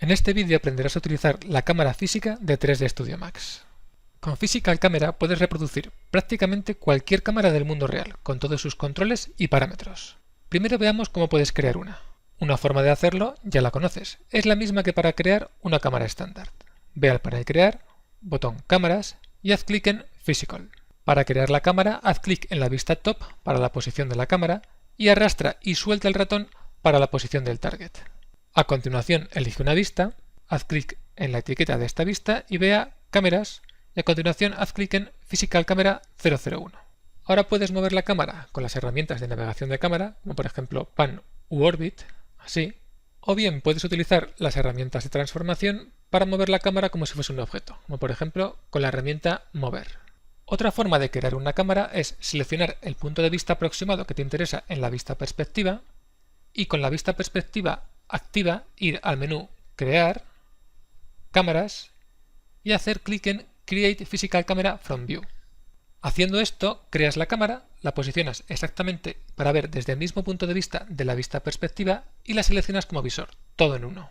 En este vídeo aprenderás a utilizar la cámara física de 3D Studio Max. Con Physical Camera puedes reproducir prácticamente cualquier cámara del mundo real, con todos sus controles y parámetros. Primero veamos cómo puedes crear una. Una forma de hacerlo ya la conoces, es la misma que para crear una cámara estándar. Ve al panel Crear, botón Cámaras y haz clic en Physical. Para crear la cámara, haz clic en la vista Top para la posición de la cámara y arrastra y suelta el ratón para la posición del target. A continuación, elige una vista, haz clic en la etiqueta de esta vista y ve a Cámaras y a continuación haz clic en Physical Camera 001. Ahora puedes mover la cámara con las herramientas de navegación de cámara, como por ejemplo Pan u Orbit, así, o bien puedes utilizar las herramientas de transformación para mover la cámara como si fuese un objeto, como por ejemplo con la herramienta Mover. Otra forma de crear una cámara es seleccionar el punto de vista aproximado que te interesa en la vista perspectiva y con la vista perspectiva activa ir al menú Crear, Cámaras y hacer clic en Create Physical Camera from View. Haciendo esto, creas la cámara, la posicionas exactamente para ver desde el mismo punto de vista de la vista perspectiva y la seleccionas como visor, todo en uno.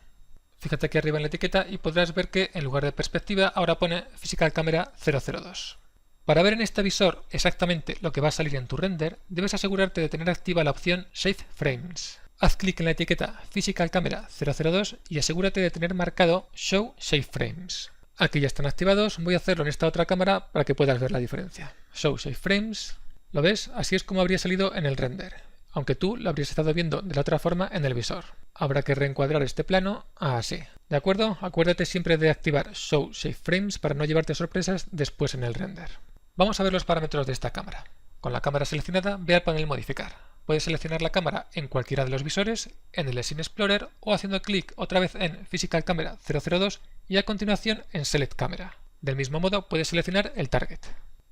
Fíjate aquí arriba en la etiqueta y podrás ver que en lugar de perspectiva ahora pone Physical Camera 002. Para ver en este visor exactamente lo que va a salir en tu render, debes asegurarte de tener activa la opción Save Frames. Haz clic en la etiqueta Physical Camera 002 y asegúrate de tener marcado Show Save Frames. Aquí ya están activados, voy a hacerlo en esta otra cámara para que puedas ver la diferencia. Show Save Frames, ¿lo ves? Así es como habría salido en el render, aunque tú lo habrías estado viendo de la otra forma en el visor. Habrá que reencuadrar este plano así. ¿De acuerdo? Acuérdate siempre de activar Show Save Frames para no llevarte sorpresas después en el render. Vamos a ver los parámetros de esta cámara. Con la cámara seleccionada, ve al panel Modificar. Puedes seleccionar la cámara en cualquiera de los visores, en el Scene Explorer o haciendo clic otra vez en Physical Camera 002 y a continuación en Select Camera. Del mismo modo puedes seleccionar el Target.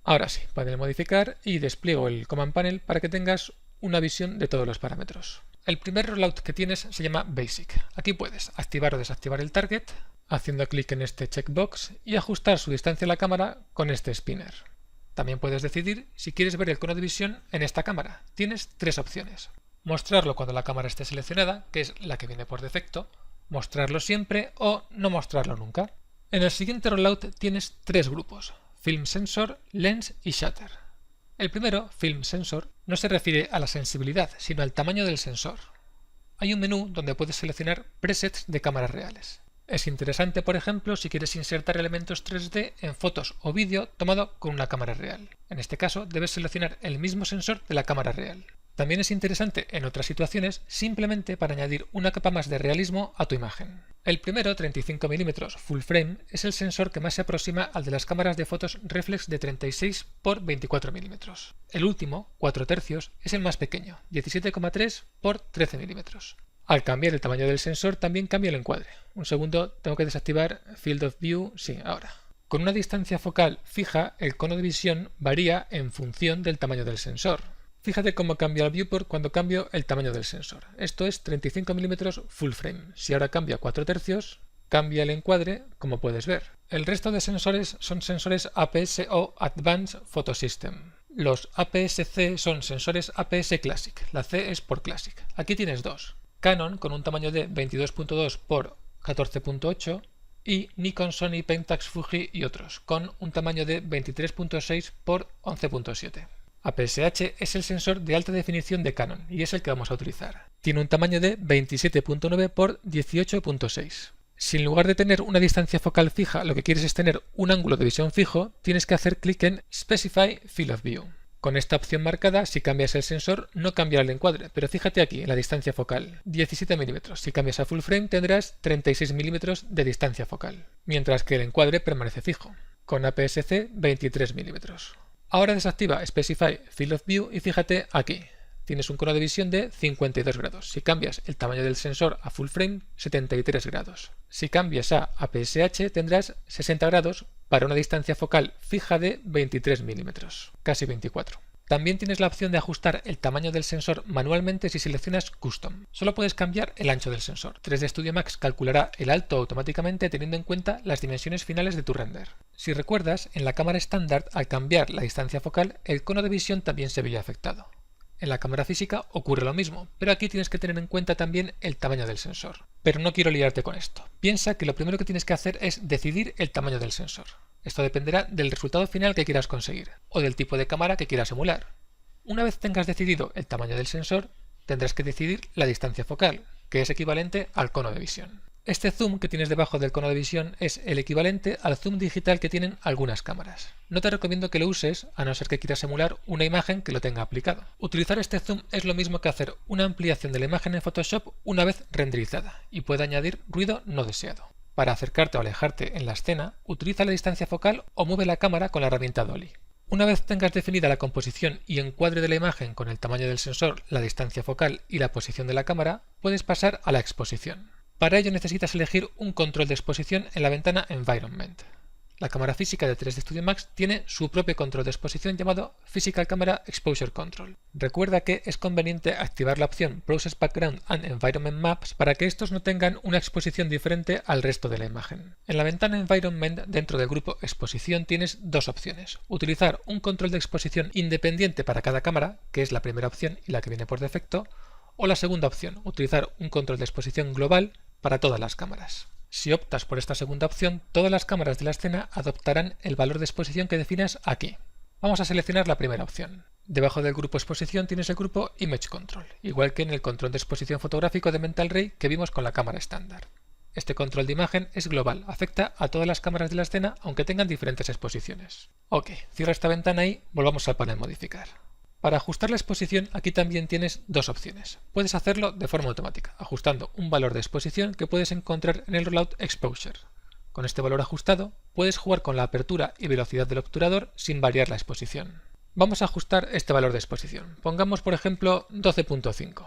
Ahora sí, panel Modificar y despliego el Command Panel para que tengas una visión de todos los parámetros. El primer rollout que tienes se llama Basic. Aquí puedes activar o desactivar el Target haciendo clic en este checkbox y ajustar su distancia a la cámara con este spinner. También puedes decidir si quieres ver el cono de visión en esta cámara. Tienes tres opciones. Mostrarlo cuando la cámara esté seleccionada, que es la que viene por defecto, mostrarlo siempre o no mostrarlo nunca. En el siguiente rollout tienes tres grupos: Film Sensor, Lens y Shutter. El primero, Film Sensor, no se refiere a la sensibilidad, sino al tamaño del sensor. Hay un menú donde puedes seleccionar presets de cámaras reales. Es interesante, por ejemplo, si quieres insertar elementos 3D en fotos o vídeo tomado con una cámara real. En este caso, debes seleccionar el mismo sensor de la cámara real. También es interesante en otras situaciones simplemente para añadir una capa más de realismo a tu imagen. El primero, 35 mm Full Frame, es el sensor que más se aproxima al de las cámaras de fotos reflex de 36 x 24 mm. El último, 4 tercios, es el más pequeño, 17,3 x 13 mm. Al cambiar el tamaño del sensor también cambia el encuadre. Un segundo, tengo que desactivar Field of View, sí, ahora. Con una distancia focal fija, el cono de visión varía en función del tamaño del sensor. Fíjate cómo cambia el viewport cuando cambio el tamaño del sensor. Esto es 35 mm Full Frame. Si ahora cambio a 4 tercios, cambia el encuadre, como puedes ver. El resto de sensores son sensores APS o Advanced Photo System. Los APS-C son sensores APS Classic. La C es por Classic. Aquí tienes dos: Canon con un tamaño de 22.2 x 14.8 y Nikon, Sony, Pentax, Fuji y otros, con un tamaño de 23.6 x 11.7. APS-C es el sensor de alta definición de Canon y es el que vamos a utilizar. Tiene un tamaño de 27.9 x 18.6. Si en lugar de tener una distancia focal fija lo que quieres es tener un ángulo de visión fijo, tienes que hacer clic en Specify Field of View. Con esta opción marcada, si cambias el sensor, no cambiará el encuadre, pero fíjate aquí en la distancia focal, 17 mm. Si cambias a Full Frame tendrás 36 mm de distancia focal, mientras que el encuadre permanece fijo. Con APS-C, 23 mm. Ahora desactiva Specify Field of View y fíjate aquí. Tienes un cono de visión de 52 grados. Si cambias el tamaño del sensor a Full Frame, 73 grados. Si cambias a APS-H tendrás 60 grados para una distancia focal fija de 23 mm, casi 24. También tienes la opción de ajustar el tamaño del sensor manualmente si seleccionas Custom. Solo puedes cambiar el ancho del sensor. 3D Studio Max calculará el alto automáticamente teniendo en cuenta las dimensiones finales de tu render. Si recuerdas, en la cámara estándar, al cambiar la distancia focal, el cono de visión también se veía afectado. En la cámara física ocurre lo mismo, pero aquí tienes que tener en cuenta también el tamaño del sensor. Pero no quiero liarte con esto. Piensa que lo primero que tienes que hacer es decidir el tamaño del sensor. Esto dependerá del resultado final que quieras conseguir, o del tipo de cámara que quieras emular. Una vez tengas decidido el tamaño del sensor, tendrás que decidir la distancia focal, que es equivalente al cono de visión. Este zoom que tienes debajo del cono de visión es el equivalente al zoom digital que tienen algunas cámaras. No te recomiendo que lo uses a no ser que quieras emular una imagen que lo tenga aplicado. Utilizar este zoom es lo mismo que hacer una ampliación de la imagen en Photoshop una vez renderizada y puede añadir ruido no deseado. Para acercarte o alejarte en la escena, utiliza la distancia focal o mueve la cámara con la herramienta Dolly. Una vez tengas definida la composición y encuadre de la imagen con el tamaño del sensor, la distancia focal y la posición de la cámara, puedes pasar a la exposición. Para ello necesitas elegir un control de exposición en la ventana Environment. La cámara física de 3D Studio Max tiene su propio control de exposición llamado Physical Camera Exposure Control. Recuerda que es conveniente activar la opción Process Background and Environment Maps para que estos no tengan una exposición diferente al resto de la imagen. En la ventana Environment, dentro del grupo Exposición, tienes dos opciones. Utilizar un control de exposición independiente para cada cámara, que es la primera opción y la que viene por defecto, o la segunda opción, utilizar un control de exposición global para todas las cámaras. Si optas por esta segunda opción, todas las cámaras de la escena adoptarán el valor de exposición que definas aquí. Vamos a seleccionar la primera opción. Debajo del grupo exposición tienes el grupo Image Control, igual que en el control de exposición fotográfico de Mental Ray que vimos con la cámara estándar. Este control de imagen es global, afecta a todas las cámaras de la escena aunque tengan diferentes exposiciones. Ok, cierra esta ventana y volvamos al panel Modificar. Para ajustar la exposición aquí también tienes dos opciones. Puedes hacerlo de forma automática, ajustando un valor de exposición que puedes encontrar en el Rollout Exposure. Con este valor ajustado, puedes jugar con la apertura y velocidad del obturador sin variar la exposición. Vamos a ajustar este valor de exposición. Pongamos por ejemplo 12.5.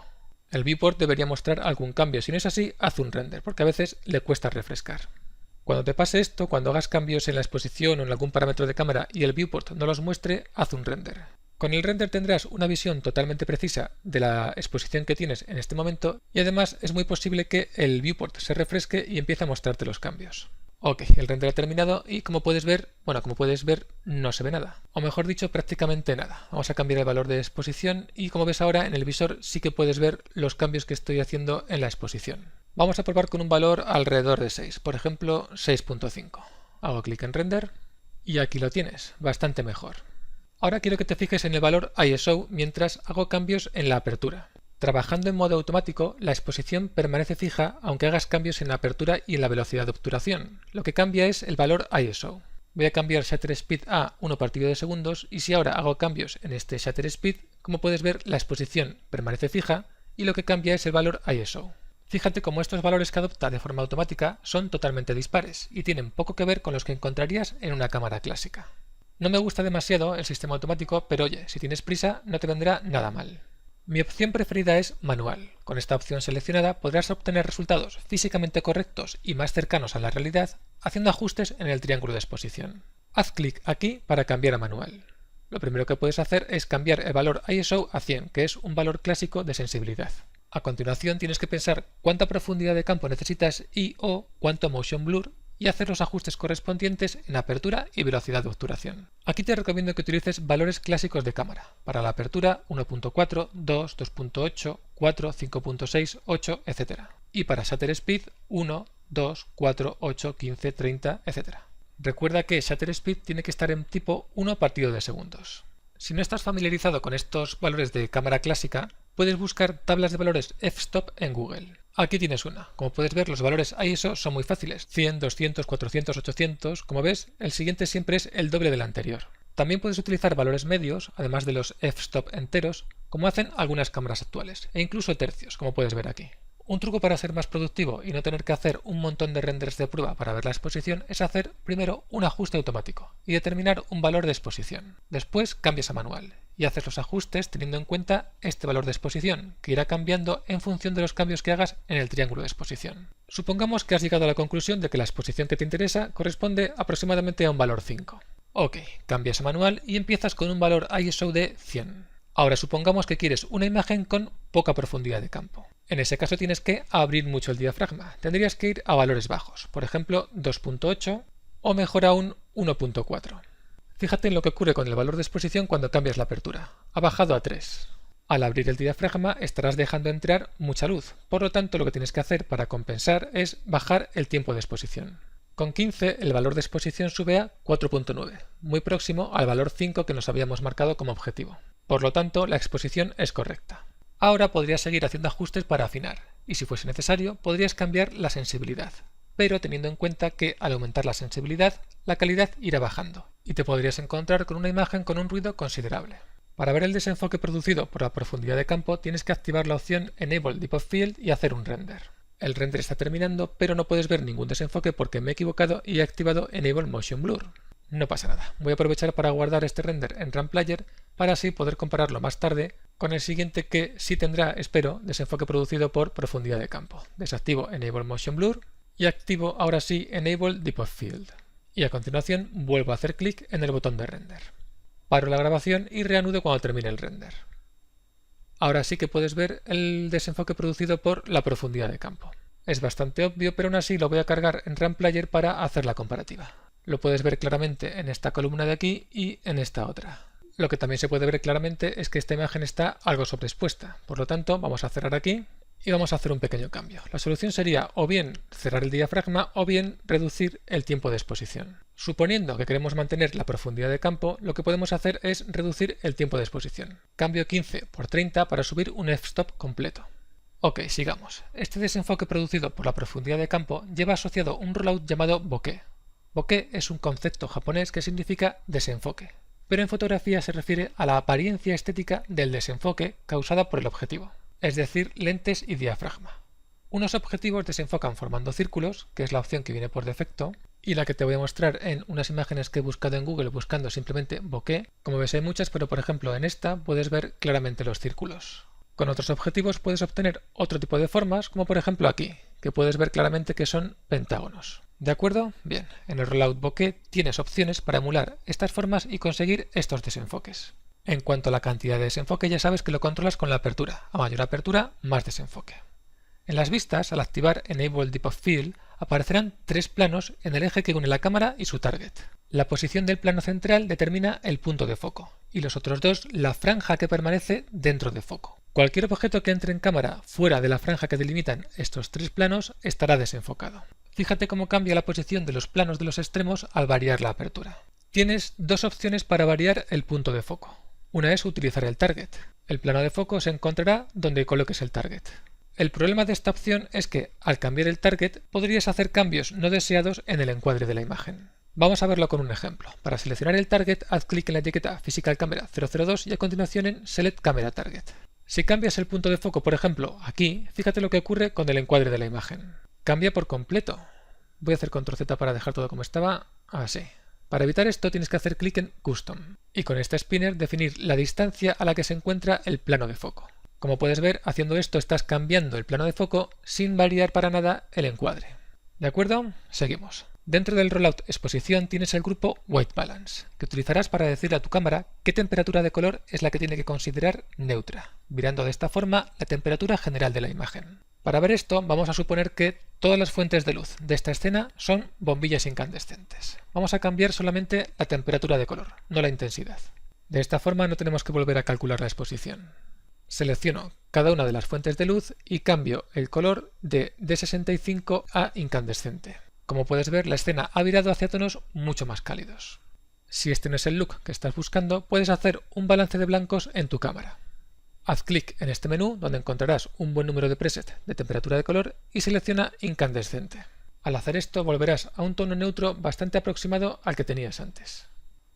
El viewport debería mostrar algún cambio. Si no es así, haz un render, porque a veces le cuesta refrescar. Cuando te pase esto, cuando hagas cambios en la exposición o en algún parámetro de cámara y el viewport no los muestre, haz un render. Con el render tendrás una visión totalmente precisa de la exposición que tienes en este momento y además es muy posible que el viewport se refresque y empiece a mostrarte los cambios. Ok, el render ha terminado y como puedes ver no se ve nada, o mejor dicho prácticamente nada. Vamos a cambiar el valor de exposición y como ves ahora en el visor sí que puedes ver los cambios que estoy haciendo en la exposición. Vamos a probar con un valor alrededor de 6, por ejemplo 6.5. Hago clic en render y aquí lo tienes, bastante mejor. Ahora quiero que te fijes en el valor ISO mientras hago cambios en la apertura. Trabajando en modo automático, la exposición permanece fija aunque hagas cambios en la apertura y en la velocidad de obturación. Lo que cambia es el valor ISO. Voy a cambiar Shutter Speed a 1/2 de segundos y si ahora hago cambios en este Shutter Speed, como puedes ver la exposición permanece fija y lo que cambia es el valor ISO. Fíjate cómo estos valores que adopta de forma automática son totalmente dispares y tienen poco que ver con los que encontrarías en una cámara clásica. No me gusta demasiado el sistema automático, pero oye, si tienes prisa no te vendrá nada mal. Mi opción preferida es manual. Con esta opción seleccionada podrás obtener resultados físicamente correctos y más cercanos a la realidad haciendo ajustes en el triángulo de exposición. Haz clic aquí para cambiar a manual. Lo primero que puedes hacer es cambiar el valor ISO a 100, que es un valor clásico de sensibilidad. A continuación tienes que pensar cuánta profundidad de campo necesitas y o cuánto motion blur y hacer los ajustes correspondientes en apertura y velocidad de obturación. Aquí te recomiendo que utilices valores clásicos de cámara. Para la apertura 1.4, 2, 2.8, 4, 5.6, 8, etc. Y para Shutter Speed 1, 2, 4, 8, 15, 30, etc. Recuerda que Shutter Speed tiene que estar en tipo 1/2 de segundos. Si no estás familiarizado con estos valores de cámara clásica, puedes buscar tablas de valores f-stop en Google. Aquí tienes una. Como puedes ver, los valores ISO son muy fáciles. 100, 200, 400, 800. Como ves, el siguiente siempre es el doble del anterior. También puedes utilizar valores medios, además de los f-stop enteros, como hacen algunas cámaras actuales, e incluso tercios, como puedes ver aquí. Un truco para ser más productivo y no tener que hacer un montón de renders de prueba para ver la exposición es hacer primero un ajuste automático y determinar un valor de exposición. Después cambias a manual y haces los ajustes teniendo en cuenta este valor de exposición, que irá cambiando en función de los cambios que hagas en el triángulo de exposición. Supongamos que has llegado a la conclusión de que la exposición que te interesa corresponde aproximadamente a un valor 5. Ok, cambias a manual y empiezas con un valor ISO de 100. Ahora supongamos que quieres una imagen con poca profundidad de campo. En ese caso tienes que abrir mucho el diafragma. Tendrías que ir a valores bajos, por ejemplo 2.8 o mejor aún 1.4. Fíjate en lo que ocurre con el valor de exposición cuando cambias la apertura. Ha bajado a 3. Al abrir el diafragma estarás dejando entrar mucha luz, por lo tanto lo que tienes que hacer para compensar es bajar el tiempo de exposición. Con 15 el valor de exposición sube a 4.9, muy próximo al valor 5 que nos habíamos marcado como objetivo. Por lo tanto, la exposición es correcta. Ahora podrías seguir haciendo ajustes para afinar, y si fuese necesario podrías cambiar la sensibilidad, pero teniendo en cuenta que al aumentar la sensibilidad, la calidad irá bajando, y te podrías encontrar con una imagen con un ruido considerable. Para ver el desenfoque producido por la profundidad de campo tienes que activar la opción Enable Depth of Field y hacer un render. El render está terminando, pero no puedes ver ningún desenfoque porque me he equivocado y he activado Enable Motion Blur. No pasa nada, voy a aprovechar para guardar este render en RAM Player para así poder compararlo más tarde con el siguiente que sí tendrá, espero, desenfoque producido por profundidad de campo. Desactivo Enable Motion Blur y activo ahora sí Enable Depth of Field. Y a continuación vuelvo a hacer clic en el botón de render. Paro la grabación y reanudo cuando termine el render. Ahora sí que puedes ver el desenfoque producido por la profundidad de campo. Es bastante obvio, pero aún así lo voy a cargar en RAM Player para hacer la comparativa. Lo puedes ver claramente en esta columna de aquí y en esta otra. Lo que también se puede ver claramente es que esta imagen está algo sobreexpuesta. Por lo tanto, vamos a cerrar aquí y vamos a hacer un pequeño cambio. La solución sería o bien cerrar el diafragma o bien reducir el tiempo de exposición. Suponiendo que queremos mantener la profundidad de campo, lo que podemos hacer es reducir el tiempo de exposición. Cambio 15 por 30 para subir un f-stop completo. Ok, sigamos. Este desenfoque producido por la profundidad de campo lleva asociado un rollout llamado bokeh. Bokeh es un concepto japonés que significa desenfoque, pero en fotografía se refiere a la apariencia estética del desenfoque causada por el objetivo, es decir, lentes y diafragma. Unos objetivos desenfocan formando círculos, que es la opción que viene por defecto, y la que te voy a mostrar en unas imágenes que he buscado en Google buscando simplemente bokeh. Como ves hay muchas, pero por ejemplo en esta puedes ver claramente los círculos. Con otros objetivos puedes obtener otro tipo de formas, como por ejemplo aquí, que puedes ver claramente que son pentágonos. ¿De acuerdo? Bien, en el rollout bokeh tienes opciones para emular estas formas y conseguir estos desenfoques. En cuanto a la cantidad de desenfoque ya sabes que lo controlas con la apertura. A mayor apertura, más desenfoque. En las vistas, al activar Enable Depth of Field, aparecerán 3 planos en el eje que une la cámara y su target. La posición del plano central determina el punto de foco, y los otros 2 la franja que permanece dentro de foco. Cualquier objeto que entre en cámara fuera de la franja que delimitan estos 3 planos estará desenfocado. Fíjate cómo cambia la posición de los planos de los extremos al variar la apertura. Tienes 2 opciones para variar el punto de foco. Una es utilizar el target. El plano de foco se encontrará donde coloques el target. El problema de esta opción es que, al cambiar el target, podrías hacer cambios no deseados en el encuadre de la imagen. Vamos a verlo con un ejemplo. Para seleccionar el target, haz clic en la etiqueta Physical Camera 002 y a continuación en Select Camera Target. Si cambias el punto de foco, por ejemplo, aquí, fíjate lo que ocurre con el encuadre de la imagen. Cambia por completo. Voy a hacer Ctrl Z para dejar todo como estaba, así. Para evitar esto tienes que hacer clic en Custom y con este spinner definir la distancia a la que se encuentra el plano de foco. Como puedes ver, haciendo esto estás cambiando el plano de foco sin variar para nada el encuadre. ¿De acuerdo? Seguimos. Dentro del rollout exposición tienes el grupo White Balance, que utilizarás para decirle a tu cámara qué temperatura de color es la que tiene que considerar neutra, virando de esta forma la temperatura general de la imagen. Para ver esto, vamos a suponer que todas las fuentes de luz de esta escena son bombillas incandescentes. Vamos a cambiar solamente la temperatura de color, no la intensidad. De esta forma no tenemos que volver a calcular la exposición. Selecciono cada una de las fuentes de luz y cambio el color de D65 a incandescente. Como puedes ver, la escena ha virado hacia tonos mucho más cálidos. Si este no es el look que estás buscando, puedes hacer un balance de blancos en tu cámara. Haz clic en este menú donde encontrarás un buen número de presets de temperatura de color y selecciona incandescente. Al hacer esto volverás a un tono neutro bastante aproximado al que tenías antes.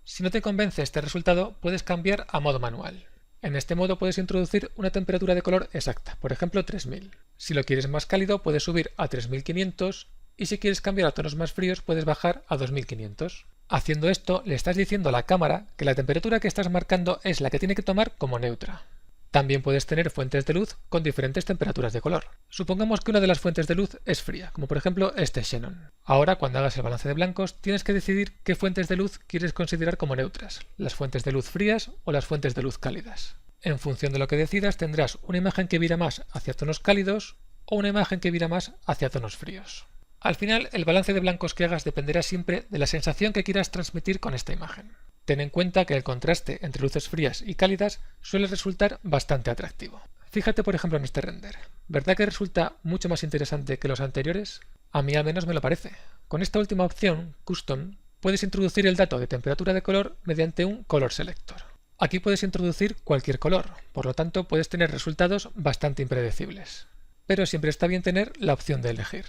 Si no te convence este resultado, puedes cambiar a modo manual. En este modo puedes introducir una temperatura de color exacta, por ejemplo 3000. Si lo quieres más cálido puedes subir a 3500 y si quieres cambiar a tonos más fríos puedes bajar a 2500. Haciendo esto le estás diciendo a la cámara que la temperatura que estás marcando es la que tiene que tomar como neutra. También puedes tener fuentes de luz con diferentes temperaturas de color. Supongamos que una de las fuentes de luz es fría, como por ejemplo este xenón. Ahora, cuando hagas el balance de blancos, tienes que decidir qué fuentes de luz quieres considerar como neutras, las fuentes de luz frías o las fuentes de luz cálidas. En función de lo que decidas, tendrás una imagen que vira más hacia tonos cálidos o una imagen que vira más hacia tonos fríos. Al final, el balance de blancos que hagas dependerá siempre de la sensación que quieras transmitir con esta imagen. Ten en cuenta que el contraste entre luces frías y cálidas suele resultar bastante atractivo. Fíjate por ejemplo en este render. ¿Verdad que resulta mucho más interesante que los anteriores? A mí al menos me lo parece. Con esta última opción, Custom, puedes introducir el dato de temperatura de color mediante un Color Selector. Aquí puedes introducir cualquier color, por lo tanto puedes tener resultados bastante impredecibles. Pero siempre está bien tener la opción de elegir.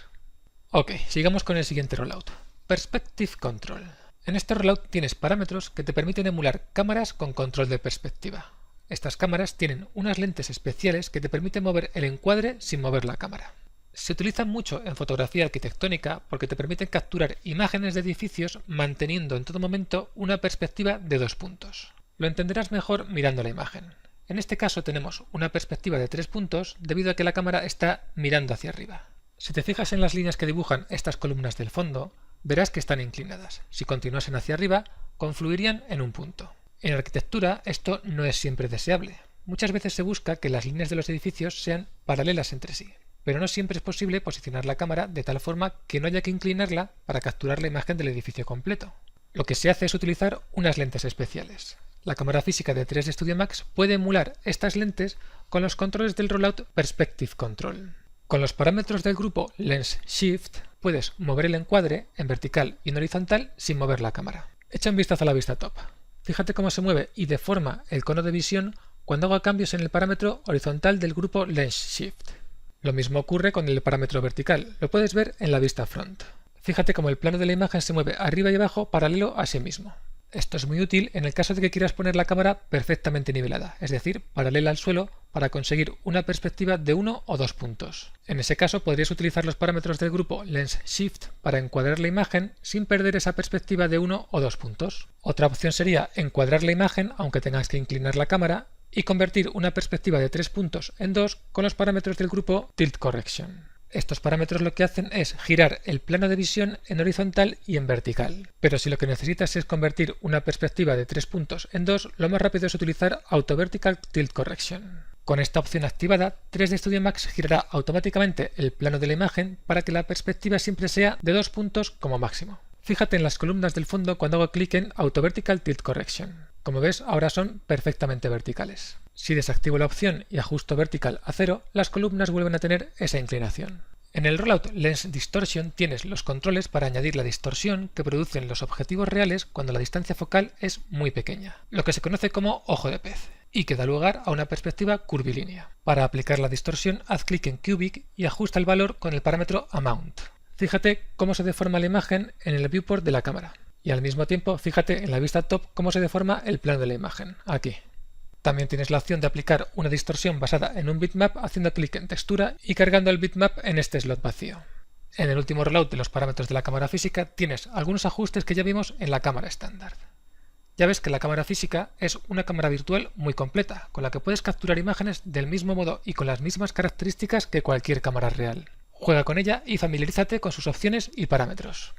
Ok, sigamos con el siguiente rollout. Perspective Control. En este rollout tienes parámetros que te permiten emular cámaras con control de perspectiva. Estas cámaras tienen unas lentes especiales que te permiten mover el encuadre sin mover la cámara. Se utilizan mucho en fotografía arquitectónica porque te permiten capturar imágenes de edificios manteniendo en todo momento una perspectiva de 2 puntos. Lo entenderás mejor mirando la imagen. En este caso tenemos una perspectiva de 3 puntos debido a que la cámara está mirando hacia arriba. Si te fijas en las líneas que dibujan estas columnas del fondo, verás que están inclinadas. Si continuasen hacia arriba, confluirían en un punto. En arquitectura esto no es siempre deseable. Muchas veces se busca que las líneas de los edificios sean paralelas entre sí, pero no siempre es posible posicionar la cámara de tal forma que no haya que inclinarla para capturar la imagen del edificio completo. Lo que se hace es utilizar unas lentes especiales. La cámara física de 3D Studio Max puede emular estas lentes con los controles del rollout Perspective Control. Con los parámetros del grupo Lens Shift puedes mover el encuadre en vertical y en horizontal sin mover la cámara. Echa un vistazo a la vista top. Fíjate cómo se mueve y deforma el cono de visión cuando hago cambios en el parámetro horizontal del grupo Lens Shift. Lo mismo ocurre con el parámetro vertical, lo puedes ver en la vista front. Fíjate cómo el plano de la imagen se mueve arriba y abajo paralelo a sí mismo. Esto es muy útil en el caso de que quieras poner la cámara perfectamente nivelada, es decir, paralela al suelo, para conseguir una perspectiva de 1 o 2 puntos. En ese caso podrías utilizar los parámetros del grupo Lens Shift para encuadrar la imagen sin perder esa perspectiva de 1 o 2 puntos. Otra opción sería encuadrar la imagen aunque tengas que inclinar la cámara y convertir una perspectiva de 3 puntos en 2 con los parámetros del grupo Tilt Correction. Estos parámetros lo que hacen es girar el plano de visión en horizontal y en vertical. Pero si lo que necesitas es convertir una perspectiva de 3 puntos en 2, lo más rápido es utilizar Auto Vertical Tilt Correction. Con esta opción activada, 3D Studio Max girará automáticamente el plano de la imagen para que la perspectiva siempre sea de 2 puntos como máximo. Fíjate en las columnas del fondo cuando hago clic en Auto Vertical Tilt Correction. Como ves, ahora son perfectamente verticales. Si desactivo la opción y ajusto vertical a 0, las columnas vuelven a tener esa inclinación. En el rollout Lens Distortion tienes los controles para añadir la distorsión que producen los objetivos reales cuando la distancia focal es muy pequeña, lo que se conoce como ojo de pez, y que da lugar a una perspectiva curvilínea. Para aplicar la distorsión, haz clic en Cubic y ajusta el valor con el parámetro Amount. Fíjate cómo se deforma la imagen en el viewport de la cámara. Y al mismo tiempo, fíjate en la vista top cómo se deforma el plano de la imagen, aquí. También tienes la opción de aplicar una distorsión basada en un bitmap haciendo clic en textura y cargando el bitmap en este slot vacío. En el último rollout de los parámetros de la cámara física tienes algunos ajustes que ya vimos en la cámara estándar. Ya ves que la cámara física es una cámara virtual muy completa, con la que puedes capturar imágenes del mismo modo y con las mismas características que cualquier cámara real. Juega con ella y familiarízate con sus opciones y parámetros.